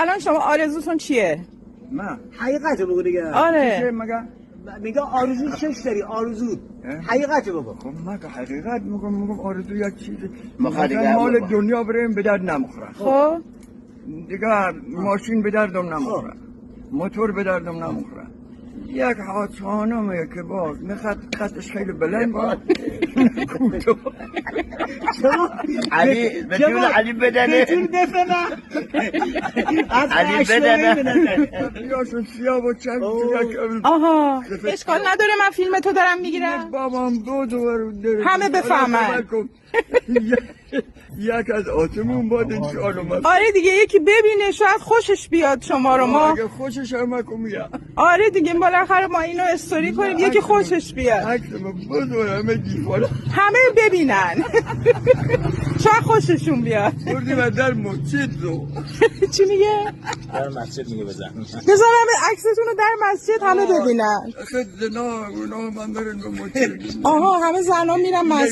الان شما آرزوتون چیه؟ من حقیقت بگو دیگه. آره مگه میگه آرزو چش داری آرزو حقیقت بگو. خب من که حقیقت میگم آرزو یک چیزی مخاطب مثلا مال بابا. دنیا بریم به درد نمیخوره خب دیگه ماشین به دردم نمیخوره موتور به دردم نمیخوره یک خانمه که باز میخواد خطش خیلی بلند باز علی بتون علی بدنه بتون بفهمه علی بدنه بیاشون سیاه و چند آها اشکال نداره من فیلم تو دارم میگیرم بابام بود همه بفهمن. یک از آسمون باد انشاءالله من آره دیگه یکی ببینه شاید خوشش بیاد شما رو ما اگه خوشش هم کمیه آره دیگه بالاخره ما اینو استوری کنیم یکی خوشش بیاد عکسم بزرگ همه دیفالا همه ببینن شاید خوششون بیاد بردیم در مسجد رو چی میگه؟ در مسجد میگه بزن بذارم عکستون رو در مسجد همه ببینن آخه زنا اونا من برن به مسجد آها همه زنان میرن مسجد